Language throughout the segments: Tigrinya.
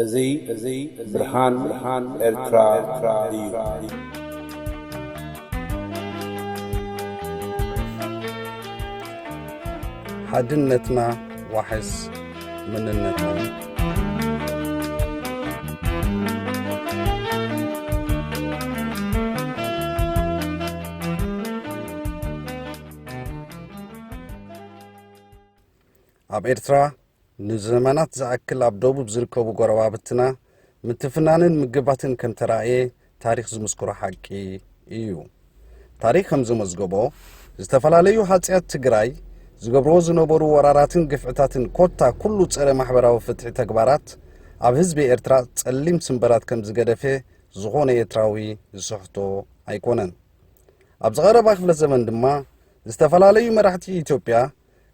እዙይ ብርሃን ኤርትራ እዩ። ሓድነትና ዋሕስ መንነትና ኣብ ኤርትራ ንዘመናት ዝኣክል ኣብ ደቡብ ዝርከቡ ጎረባብትና ምትፍናንን ምግባትን ከም ተራእየ ታሪክ ዝምስክሮ ሓቂ እዩ። ታሪክ ከም ዝመዝገቦ ዝተፈላለዩ ሃጽያት ትግራይ ዝገብርዎ ዝነበሩ ወራራትን ግፍዕታትን ኮታ ኩሉ ፀረ ማሕበራዊ ፍትሒ ተግባራት ኣብ ህዝቢ ኤርትራ ጸሊም ስንበራት ከም ዝገደፈ ዝኾነ ኤርትራዊ ዝስሕቶ ኣይኮነን። ኣብ ዝቐረባ ክፍለ ዘመን ድማ ዝተፈላለዩ መራሕቲ ኢትዮጵያ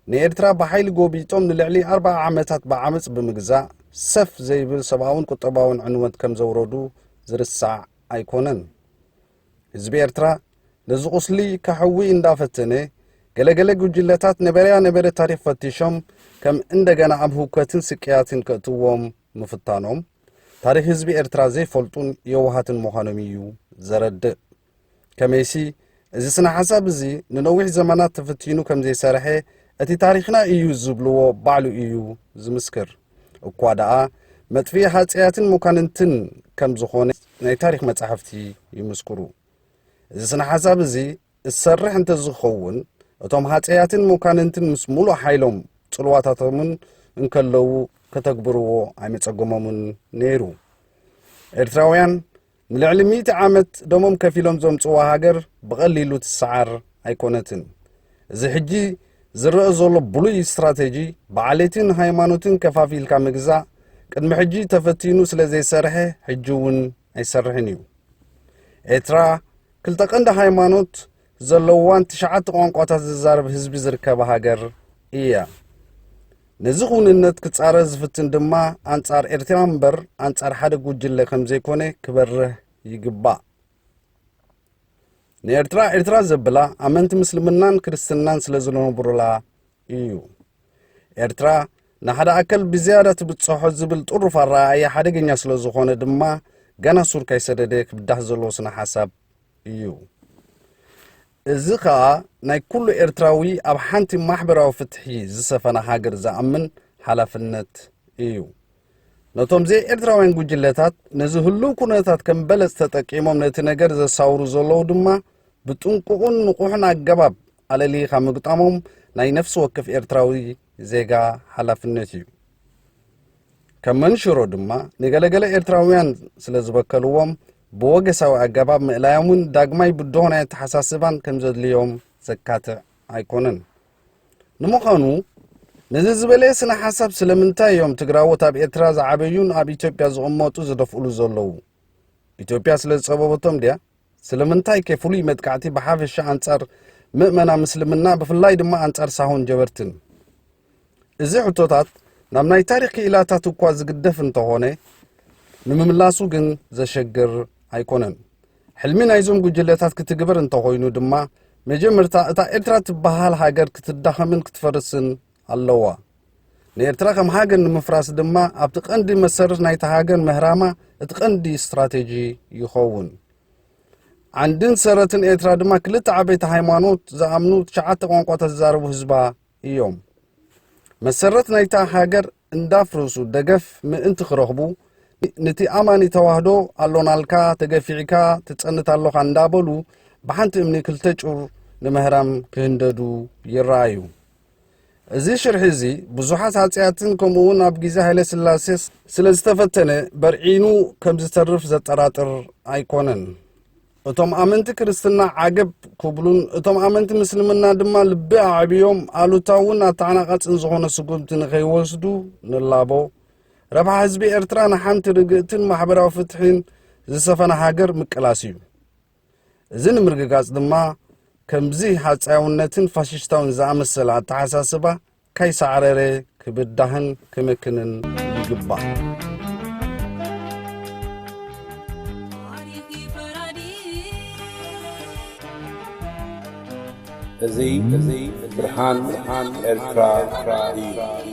ንኤርትራ ብሓይሊ ጎቢጦም ንልዕሊ 40 ዓመታት ብዓመፅ ብምግዛእ ሰፍ ዘይብል ሰብኣውን ቁጠባውን ዕንወት ከም ዘውረዱ ዝርሳዕ ኣይኮነን። ህዝቢ ኤርትራ ነዚ ቁስሊ ካሕዊ እንዳፈተነ ገለገለ ጉጅለታት ነበረ ታሪክ ፈቲሾም ከም እንደገና ኣብ ህውከትን ስቅያትን ከእትዎም ምፍታኖም ታሪክ ህዝቢ ኤርትራ ዘይፈልጡን የዋሃትን ምዃኖም እዩ ዘረድእ። ከመይሲ እዚ ስነ ሓሳብ እዚ ንነዊሕ ዘመናት ተፈቲኑ ከም ዘይሰርሐ እቲ ታሪክና እዩ ዝብልዎ ባዕሉ እዩ ዝምስክር። እኳ ደኣ መጥፍኢ ሃጽያትን ሙካንንትን ከም ዝኾነ ናይ ታሪክ መጻሕፍቲ ይምስክሩ። እዚ ስነ ሓሳብ እዚ እሰርሕ እንተዝኸውን እቶም ሃጽያትን ሙካንንትን ምስ ሙሉእ ሓይሎም ጽልዋታቶምን እንከለዉ ከተግብርዎ ኣይመጸጎሞምን ነይሩ። ኤርትራውያን ንልዕሊ 100 ዓመት ደሞም ከፊሎም ዘምጽዋ ሃገር ብቐሊሉ ትሰዓር ኣይኮነትን። እዚ ሕጂ ዝርአ ዘሎ ብሉይ ስትራቴጂ ብዓሌትን ሃይማኖትን ከፋፊልካ ምግዛእ ቅድሚ ሕጂ ተፈቲኑ ስለ ዘይሰርሐ ሕጂ እውን ኣይሰርሕን እዩ። ኤርትራ ክልተ ቀንዲ ሃይማኖት ዘለዋን 9 ቋንቋታት ዝዛረብ ህዝቢ ዝርከባ ሃገር እያ። ነዚ ኹንነት ክጻረ ዝፍትን ድማ ኣንጻር ኤርትራ እምበር ኣንጻር ሓደ ጉጅለ ከም ዘይኮነ ክበርህ ይግባእ። ንኤርትራ ዘብላ ኣመንቲ ምስልምናን ክርስትናን ስለ ዝነብሩላ እዩ። ኤርትራ ንሓደ ኣከል ብዝያዳ ትብጽሖ ዝብል ጥሩፍ ኣረኣእያ ሓደገኛ ስለ ዝኾነ ድማ ገና ሱር ከይሰደደ ክብዳህ ዘለዎ ስነ ሓሳብ እዩ። እዚ ከዓ ናይ ኩሉ ኤርትራዊ ኣብ ሓንቲ ማሕበራዊ ፍትሒ ዝሰፈነ ሃገር ዝኣምን ሓላፍነት እዩ። ነቶም ዘይ ኤርትራውያን ጉጅለታት ነዚ ህልው ኩነታት ከም በለጽ ተጠቂሞም ነቲ ነገር ዘሳውሩ ዘለዉ ድማ ብጥንቁቕን ንቑሕን ኣገባብ ኣለሊኻ ምግጣሞም ናይ ነፍሲ ወከፍ ኤርትራዊ ዜጋ ሓላፍነት እዩ። ከም መንሽሮ ድማ ንገለገለ ኤርትራውያን ስለ ዝበከልዎም ብወገሳዊ ኣገባብ ምእላዮምን ዳግማይ ብድሆና ተሓሳስባን ከም ዘድልዮም ዘካትዕ ኣይኮነን። ንምዃኑ ነዚ ዝበለየ ስነ ሓሳብ ስለምንታይ እዮም ትግራዎት ኣብ ኤርትራ ዝዓበዩን ኣብ ኢትዮጵያ ዝቕመጡ ዝደፍእሉ ዘለዉ? ኢትዮጵያ ስለ ዝጸበበቶም ድያ? ስለምንታይ ከፍሉይ መጥቃዕቲ ብሓፈሻ ኣንጻር ምእመና ምስልምና ብፍላይ ድማ ኣንጻር ሳሆን ጀበርትን? እዚ ሕቶታት ናብ ናይ ታሪክ ክኢላታት እኳ ዝግደፍ እንተኾነ ንምምላሱ ግን ዘሸግር ኣይኮነን። ሕልሚ ናይዞም ጉጅለታት ክትግበር እንተኾይኑ ድማ መጀመርታ እታ ኤርትራ ትበሃል ሃገር ክትዳኸምን ክትፈርስን ኣለዋ። ንኤርትራ ከም ሃገር ንምፍራስ ድማ ኣብቲ ቀንዲ መሰረት ናይታ ሃገር ምህራማ እቲ ቀንዲ ስትራቴጂ ይኸውን። ዓንድን ሰረትን ኤርትራ ድማ ክልተ ዓበይቲ ሃይማኖት ዝኣምኑ 9 ቋንቋታት ዝዛረቡ ህዝባ እዮም። መሰረት ናይታ ሃገር እንዳፍርሱ ደገፍ ምእንቲ ክረኽቡ ነቲ ኣማኒ ተዋህዶ ኣሎናልካ ተገፊዕካ ትጸንት ኣለኻ እንዳበሉ ብሓንቲ እምኒ ክልተ ጩር ንምህራም ክህንደዱ ይረኣዩ። እዚ ሽርሒ እዚ ብዙሓት ሃጽያትን ከምኡውን ኣብ ግዜ ሃይለ ስላሴ ስለ ዝተፈተነ በርዒኑ ከም ዝተርፍ ዘጠራጥር ኣይኮነን። እቶም ኣመንቲ ክርስትና ዓገብ ክብሉን እቶም ኣመንቲ ምስልምና ድማ ልቢ ኣዕብዮም ኣሉታውን ኣተዓናቓጽን ዝኾነ ስጉምቲ ንኸይወስዱ ንላቦ ረብሓ ህዝቢ ኤርትራ ንሓንቲ ርግእትን ማሕበራዊ ፍትሕን ዝሰፈነ ሃገር ምቅላስ እዩ። እዚ ንምርግጋጽ ድማ ከምዚ ሓጻውነትን ፋሽስታውን ዝኣመሰለ ኣተሓሳስባ ከይሰዕረረ ክብዳህን ክምክንን ይግባእ። እዙይ ብርሃን ኤርትራ እዩ።